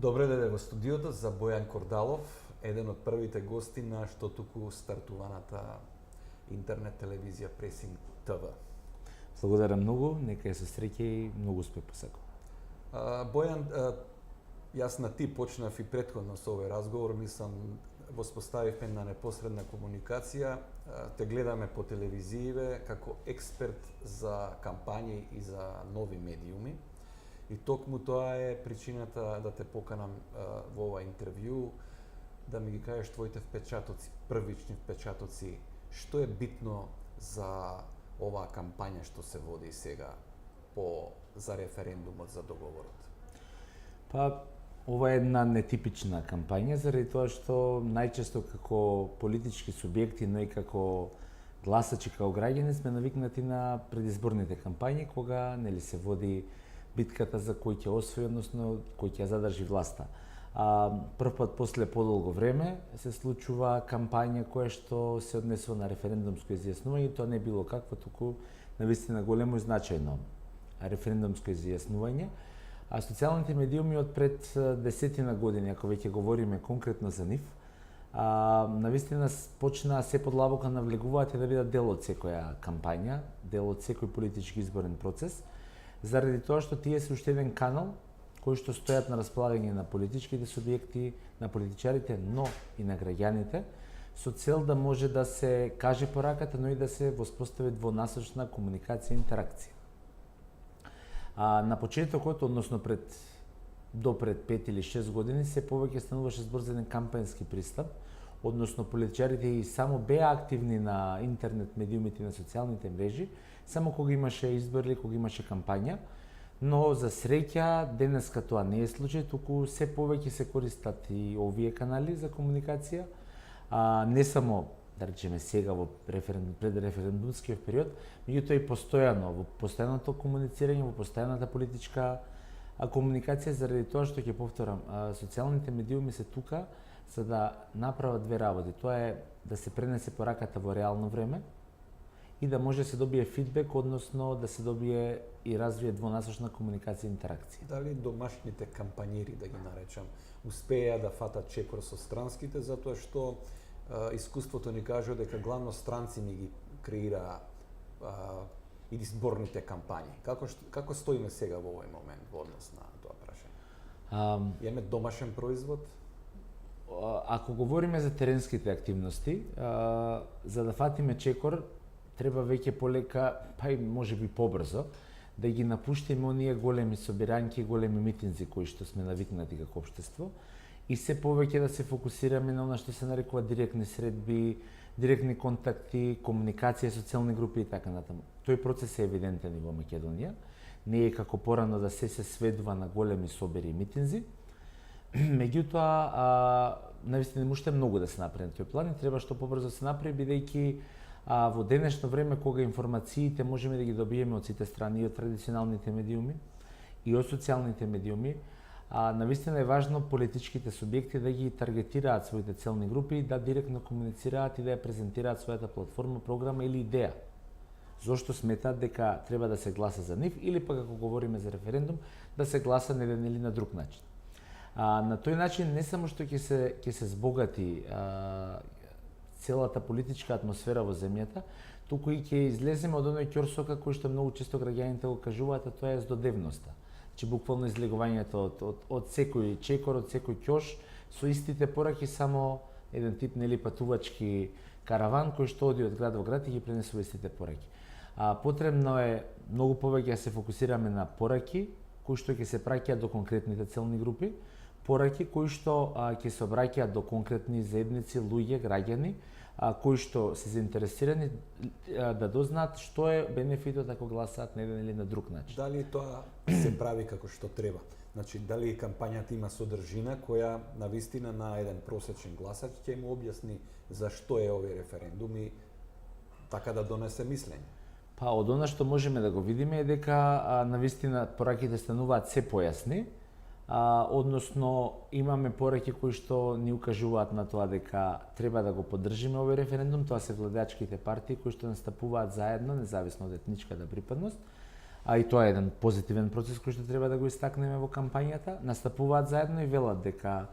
Добре дојде во студиото за Бојан Кордалов, еден од првите гости на што туку стартуваната интернет телевизија Пресинг ТВ. Благодарам многу, нека е со среќа и многу успех посакувам. Бојан, јас на ти почнав и претходно со овој разговор, мислам, воспоставивме на непосредна комуникација, те гледаме по телевизииве како експерт за кампањи и за нови медиуми. И токму тоа е причината да те поканам во ова интервју, да ми ги кажеш твоите впечатоци, првични впечатоци, што е битно за оваа кампања што се води сега за референдумот за договорот? Ова е една нетипична кампања, заради тоа што најчесто како политички субјекти, но и како гласачи, како граѓани сме навикнати на предизборните кампањи, кога се води битката за кој ќе освои, односно кој ќе задржи власта. Прв пат после подолго време се случува кампања која што се однесува на референдумско изјаснување, тоа не било какво, туку навистина големо и значајно референдумско изјаснување. А социјалните медиуми од пред десетина години, ако веќе говориме конкретно за нив, навистина почнаа се подлабоко навлегуваат и да бидат дел од секоја кампања, дел од секој политички изборен процес, заради тоа што тие се уште еден канал кои што стојат на располагање на политичките субјекти, на политичарите, но и на граѓаните, со цел да може да се каже пораката, но и да се воспостави двонасочна комуникација и интеракција. На почетокот, односно до пред 5 или 6 години, се повеќе стануваше збор за еден кампањски пристап, односно политичарите и само беа активни на интернет медиумите и на социјалните мрежи, само кога имаше избори, кога имаше кампања, но за среќа денеска тоа не е случај, туку се повеќе се користат и овие канали за комуникација, не само да речеме сега во предреферендумскиот период, меѓутоа и постојано во постојаното комуницирање, во постојаната политичка комуникација, заради тоа што ќе повторам, социјалните медиуми се тука за да направат две работи. Тоа е да се пренесе пораката во реално време и да може да се добие фидбек, односно да се добие и развие двонасочна комуникација и интеракција. Дали домашните кампањери, да ги наречам, успеа да фатат чекор со странските, затоа што искуството ни кажува дека главно странци ни ги креира изборните кампањи. Како стоиме сега во овој момент во однос на тоа прашање? Имаме домашен производ? Ако говориме за теренските активности, за да фатиме чекор, треба веќе полека, па и можеби побрзо, да ги напуштиме оние големи собирањки, големи митинзи кои што сме навикнати како општество и се повеќе да се фокусираме на она што се нарекува директни средби, директни контакти, комуникација, социјални групи и така натаму. Тој процес е евидентен и во Македонија. Не е како порано да се сведува на големи собери и митинзи. Меѓутоа, навистина уште многу да се направи тој план и треба што побрзо се направи, бидејќи во денешно време кога информациите можеме да ги добиеме од сите страни, и од традиционалните медиуми, и од социјалните медиуми, навистина е важно политичките субјекти да ги таргетираат своите целни групи, да директно комуницираат и да ја презентираат својата платформа, програма или идеја. Зошто сметаат дека треба да се гласа за нив, или пак ако говориме за референдум, да се гласа на еден или на друг начин. На тој начин не само што ќе се збогати целата политичка атмосфера во земјата, туку и ќе излеземе од оној ќорсока кој што многу често граѓаните го кажуваат, а тоа е здодевноста. Че буквално излегувањето од секој чекор, од секој ќош, со истите пораки, само еден тип патувачки караван кој што оди од град во град и ги пренесува истите пораки. Потребно е многу повеќе да се фокусираме на пораки кои што ќе се праќаат до конкретните целни групи, пораки кои што ќе се обраќаат до конкретни заедници, луѓе, граѓани, кои што се заинтересирани да дознаат што е бенефитот ако гласаат на еден или на друг начин. Дали тоа се прави како што треба? Значи, дали кампањата има содржина која навистина на еден просечен гласач ќе му објасни зашто е овој референдум и така да донесе мислење? Од она што можеме да го видиме е дека навистина пораките стануваат се појасни, односно имаме пораки кои што ни укажуваат на тоа дека треба да го поддржиме овој референдум, тоа се владеачките партии кои што настапуваат заедно, независно од етничката припадност, а и тоа е еден позитивен процес кој што треба да го истакнеме во кампањата, настапуваат заедно и велат дека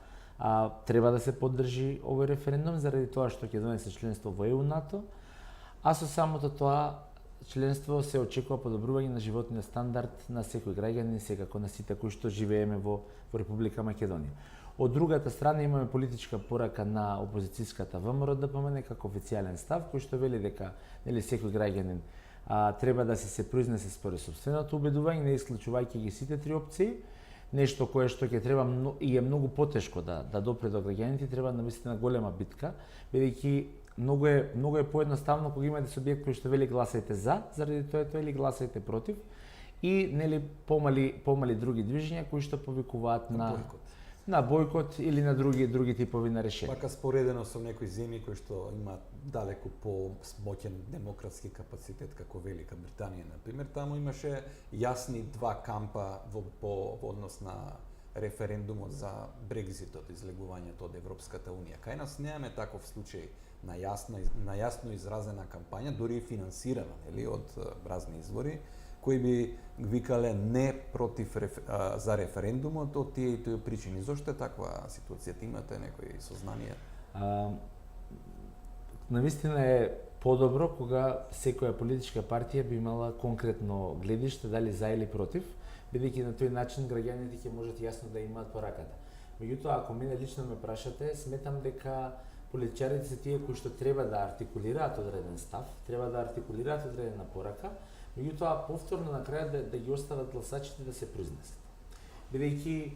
треба да се поддржи овој референдум заради тоа што ќе донесе членство во ЕУ НАТО, а со самото тоа членство се очекува подобрување на животниот стандард на секој граѓанин, секако на сите кои што живееме во Република Македонија. Од другата страна имаме политичка порака на опозицијската ВМРО-ДПМН како официјален став кој што вели дека секој граѓанин треба да се произнесе според сопственото убедување, не исклучувајќи ги сите три опции, нешто кое што ќе треба и е многу потешко да допре до граѓаните, треба навистина голема битка, бидејќи многу е поедноставно кога имате субјект кој што вели гласајте за, заради тоа или гласајте против, и помали други движења кои што повикуваат на бойкот или на други типови на решенија. Пака споредено со некои земји кои што имаат далеку по-моќен демократски капацитет како Велика Британија, например, таму имаше јасни два кампа во однос на референдумот за Брекзитот, излегувањето од Европската унија. Кај нас немаме таков случај на јасно изразена кампања, дури и финансирана, од разни извори, кои би викале не против за референдумот од тие и тие причини. Зошто е таква ситуација? Имате некои сознание? Навистина е подобро кога секоја политичка партија би имала конкретно гледиште дали за или против, бидејќи на тој начин граѓаните ќе можат јасно да имаат пораката. Меѓутоа, ако мене лично ме прашате, сметам дека политичарите се тие кои што треба да артикулираат одреден став, треба да артикулираат одредена порака, меѓутоа повторно на крајот да ги остават гласачите да се произнесат. Бидејќи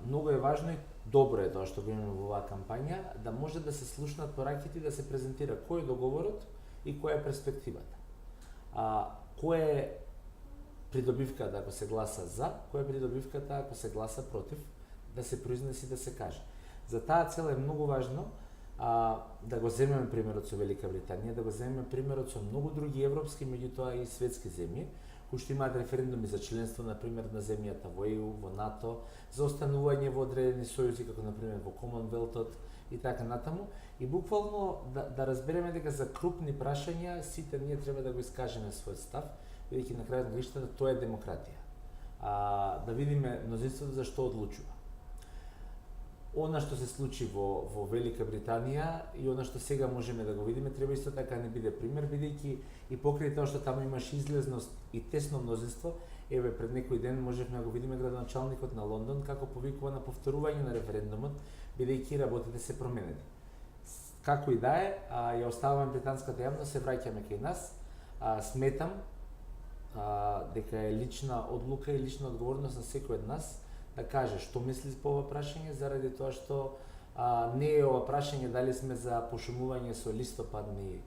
многу е важно и добро е тоа што го имаме во оваа кампања, да може да се слушнат пораките и да се презентира кој е договорот и која е перспективата. Која е придобивката ако се гласа за, која е придобивката ако се гласа против, да се произнеси да се каже. За таа цел е многу важно да го земеме примерот со Велика Британија, да го земеме примерот со многу други европски, меѓутоа и светски земји, кои што имаат референдуми за членство, например, на земјата во ЕУ, во НАТО, за останување во одредени сојузи, како например во Комонвелтот и така натаму, и буквално да разбереме дека за крупни прашања сите ние треба да го искажеме својот став, бидејќи на крајот на краиштата тоа е демократија. Да видиме мнозинството за што одлучува. Она што се случи во Велика Британија и она што сега можеме да го видиме, треба исто така не биде пример, бидејќи и покрај тоа што таму имаше излезност и тесно мнозинство, еве пред некој ден можевме да го видиме градоначалникот на Лондон како повикува на повторување на референдумот, бидејќи работите се променети. Како и да е, ја оставаме британската јавност, се враќаме кај нас. Сметам дека е лична одлука и лична одговорност на секој од нас да каже што мисли по ова прашање, заради тоа што не е ова прашање дали сме за пошумување со листопадни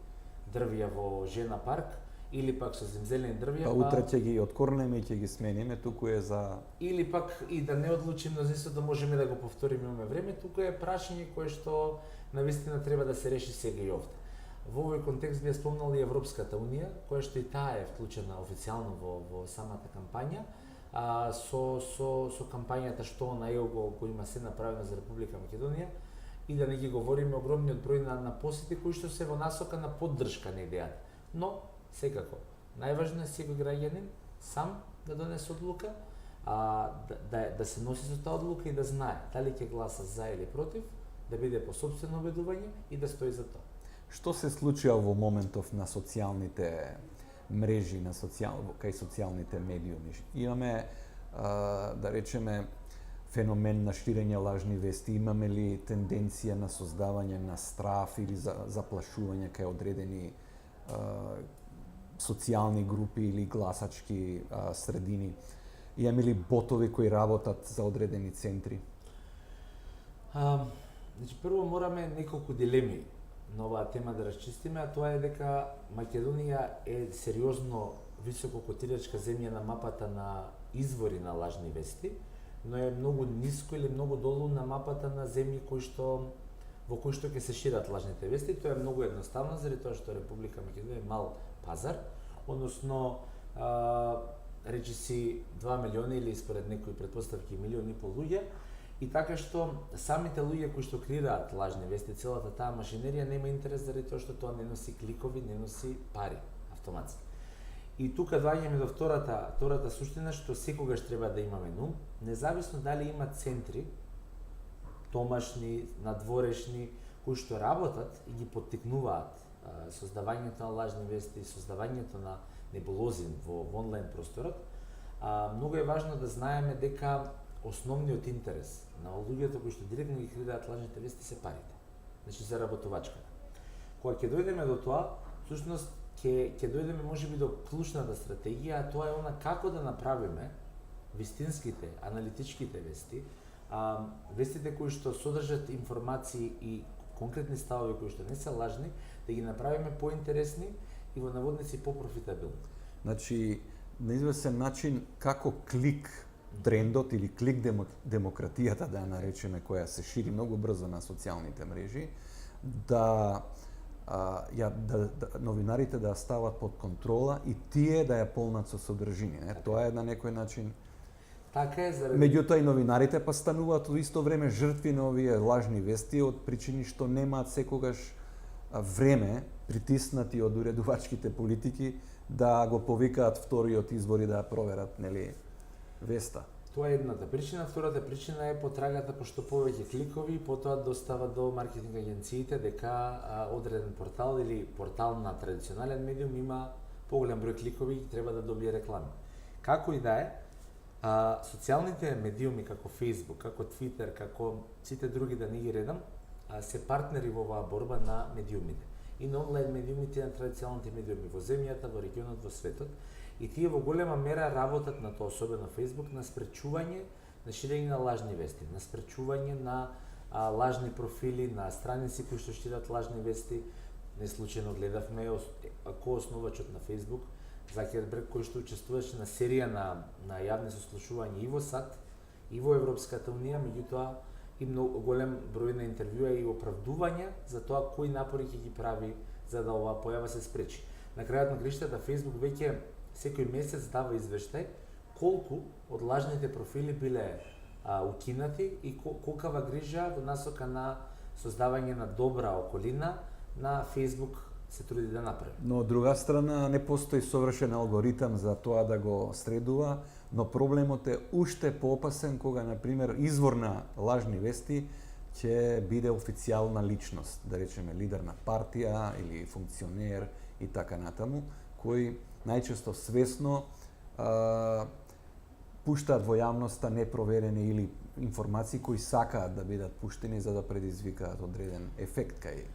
дрвја во Жена парк или пак со земзелени дрвја. Утре ќе ги откорнеме и ќе ги смениме, туку е за... Или пак и да не одлучим мнозинството, можеме да го повториме, имаме време, туку е прашање кое што навистина треба да се реши сега и овде. Во овој контекст би ја спомнал и Европската унија, која што и таа е вклучена официјално во самата кампања, со кампањата што на ЕУ го има се направено за Република Македонија, и да не ги говориме огромниот број на посети кои што се во насока на поддршка на идејата. Но секако, најважно е секој граѓанин сам да донесе одлука, да се носи со таа одлука и да знае дали ќе гласа за или против, да биде по сопствено убедување и да стои за тоа. Што се случува во моментов на социјалните мрежи, кај социјалните медиуми? Имаме, да речеме, феномен на ширење лажни вести, имаме ли тенденција на создавање на страф или заплашување кај одредени социјални групи или гласачки средини? Имаме ли ботови кои работат за одредени центри? Прво мораме неколку дилеми на оваа тема да расчистиме, а тоа е дека Македонија е сериозно високо котирачка земја на мапата на извори на лажни вести, но е многу ниско или многу долу на мапата на земји во кои што ќе се шират лажните вести. Тоа е многу едноставно, заради тоа што Република Македонија е мал пазар, односно речиси 2 милиони или според некои претпоставки 1,5 милиони луѓе, и така што самите луѓе кои што креираат лажни вести, целата таа машинерија нема интерес заради тоа што тоа не носи кликови, не носи пари автоматски. И тука доаѓаме до втората суштина, што секогаш треба да имаме на ум, независно дали има центри домашни, надворешни, кои што работат и ги поттикнуваат создавањето на лажни вести, создавањето на небулози во онлайн просторот, многу е важно да знаеме дека основниот интерес на луѓето кои што директно ги креираат лажните вести се парите. Значи заработувачката. Кога ќе дојдеме до тоа, всушност ќе дојдеме можеби до клучната стратегија, а тоа е она како да направиме вистинските, аналитичките вести, вестите кои што содржат информации и конкретни ставови кои што не се лажни, да ги направиме поинтересни и во наводници попрофитабилни. Значи, на известен начин, како клик трендот или клик демократијата, да ја наречеме, која се шири многу брзо на социјалните мрежи, да новинарите да ја стават под контрола и тие да ја полнат со содржини. Тоа е на некој начин. Така е, заради... Меѓутоа и новинарите па стануваат во исто време жртви на овие лажни вести од причини што немаат секогаш време, притиснати од уредувачките политики, да го повикаат вториот извор и да ја проверат, нели, веста. Тоа е едната причина. Втората причина е потрагата по што повеќе кликови и потоа достава до маркетинг агенциите дека одреден портал или портал на традиционален медиум има поголем број кликови и треба да добие реклами. Како и да е, социјалните медиуми како Facebook, како Twitter, како сите други, да не ги редам, се партнери во оваа борба на медиумите. И на онлайн медиумите, на традиционалните медиуми во земјата, во регионот, во светот. И тие во голема мера работат на тоа, особено Facebook, на спречување на ширење на лажни вести, на спречување на лажни профили, на страници кои што шират лажни вести. Неслучајно гледавме кој основачот на Facebook, Закерберг, кој што учествуваше на серија на јавни сослушувања и во САД, и во Европската унија, меѓутоа и многу голем број на интервјуа и оправдувања за тоа кои напори ќе ги прави за да оваа појава се спречи. На крајот на криштата Facebook веќе секој месец дава извештај колку од лажните профили биле укинати и колкава грижа во насока на создавање на добра околина на Facebook се труди да направи. Но од друга страна не постои совршен алгоритам за тоа да го средува, но проблемот е уште поопасен кога, например, извор на лажни вести ќе биде официјална личност, да речеме лидер на партија или функционер и така натаму, кои најчесто свесно пуштаат во јавноста непроверени или информации кои сакаат да бидат пуштени за да предизвикаат одреден ефект кај.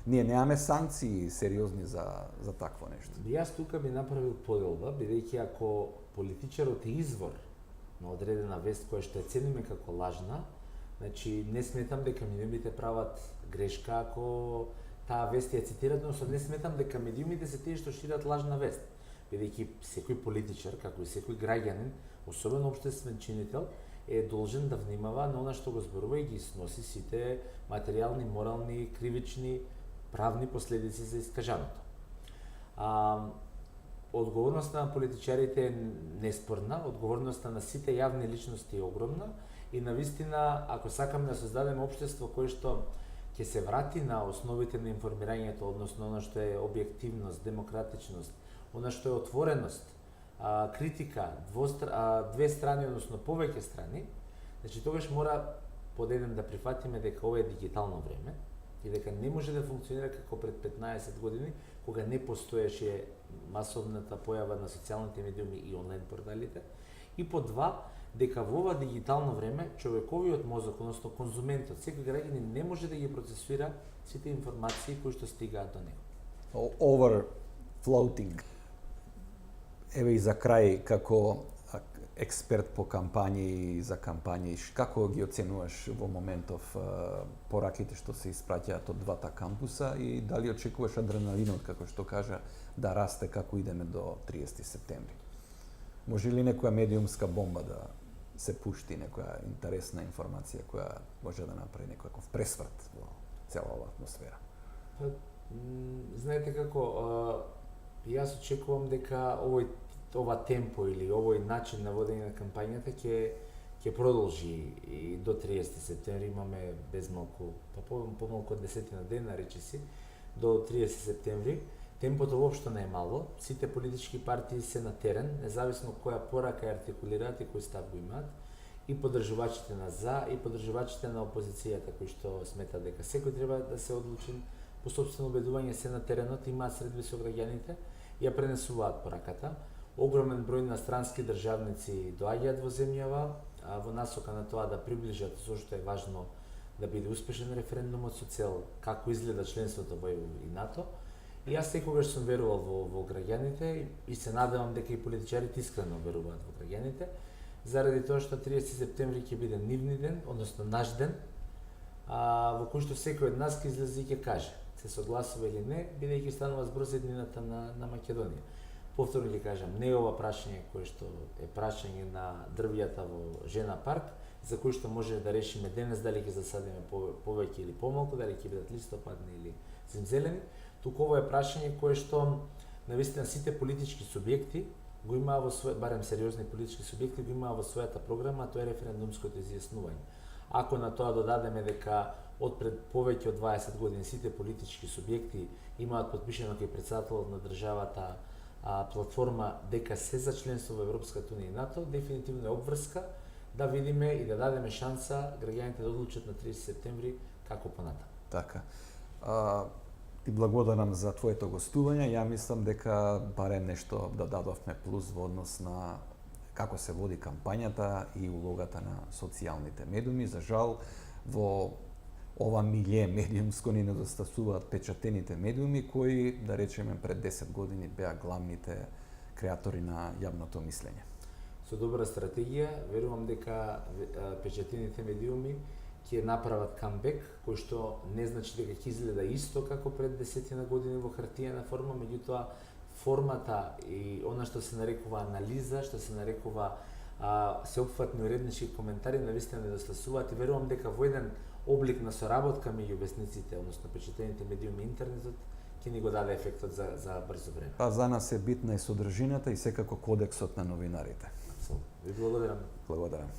Ние немаме санкции сериозни за такво нешто. Јас тука би направил поделба, бидејќи ако политичарот е извор на одредена вест која што ја цениме како лажна, значи не сметам дека медиумите прават грешка ако таа вест ја цитираат, но не сметам дека медиумите се тие што шират лажна вест. Бидејќи секој политичар, како и секој граѓанин, особено општествен чинител, е должен да внимава на она што го зборува и ги сноси сите материјални, морални, кривични, правни последици за искажаното. Одговорноста на политичарите е неспорна, одговорноста на сите јавни личности е огромна и навистина, ако сакаме да создадеме општество кое што ќе се врати на основите на информирањето, односно она што е објективност, демократичност, она што е отвореност, критика, две страни, односно повеќе страни, значи тогаш мора под еден да прифатиме дека ова е дигитално време и дека не може да функционира како пред 15 години, кога не постоеше масовната појава на социјалните медиуми и онлайн порталите. И по два, дека во ова дигитално време човековиот мозок, односно конзументот, секој граѓанин не може да ги процесира сите информации кои што стигаат до него. Overfloating. Еве и за крај, како експерт по кампањи и за кампањи, како ги оценуваш во моментов пораките што се испраќаат од двата кампуса и дали очекуваш адреналинот, како што кажа, да расте како идеме до 30 септември? Може ли некоја медиумска бомба да се пушти, некоја интересна информација која може да направи некој пресврт во цела оваа атмосфера? Знаете како, јас очекувам дека ова темпо или овој начин на водење на кампањата ќе продолжи и до 30 септември. Имаме безмалку, помалку од 10 дена, речиси, до 30 септември. Темпото воопшто не е мало, сите политички партии се на терен, независно која порака ја артикулираат и кој став го имаат, и поддржувачите на за, и поддржувачите на опозицијата, кои што сметаат дека секој треба да се одлучи по собствено убедување, се на теренот, имаат средби со граѓаните, ја пренесуваат пораката. Огромен број на странски државници доаѓаат во земјава, во насока на тоа да приближат зошто е важно да биде успешен референдумот со цел како изгледа членството во ЕУ и НАТО. И јас секогаш сум верувал во граѓаните и се надевам дека и политичарите искрено веруваат во граѓаните, заради тоа што 30 септември ќе биде нивни ден, односно наш ден, во кој што секој од нас ќе излезе и ќе каже се согласува или не, бидејќи станува збор за еднината на Македонија. Повторно ќе кажам, не е ова прашање кое што е прашање на дрвијата во Жена парк, за кој што може да решиме денес дали ќе засадиме повеќе или помалку, дали ќе бидат листопадни или зимзелени, туку ова е прашање кое што навистина сите политички субјекти го имаа во своја, барем сериозни политички субјекти го имаа во својата програма, тоа е референдумското изјаснување. Ако на тоа додадеме дека од пред повеќе од 20 години сите политички субјекти имаат подпишано кај претседателот на државата платформа дека се за членство во Европската унија и НАТО, дефинитивно е обврска да видиме и да дадеме шанса граѓаните да одлучат на 30 септември како понатаму. Така. Ти благодарам за твоето гостување. Ја мислам дека барем нешто да дадовме плюс во однос на како се води кампањата и улогата на социјалните медиуми. За жал, во ова милје медиумско ни недостасуваат печатените медиуми кои, да речеме, пред 10 години беа главните креатори на јавното мислење. Со добра стратегија, верувам дека печатените медиуми ќе направат камбек, кој што не значи дека ќе изгледа исто како пред 10 години во хартиена форма, меѓутоа формата и она што се нарекува анализа, што се нарекува сеопфатни уреднички коментари, навистина недостасуваат и верувам дека во еден облик на соработка меѓу весниците, односно печатените медиуми и интернетот, ќе ни го даде ефектот за брзо време. За нас е битна и содржината и секако кодексот на новинарите. Ви благодарам. Благодарам.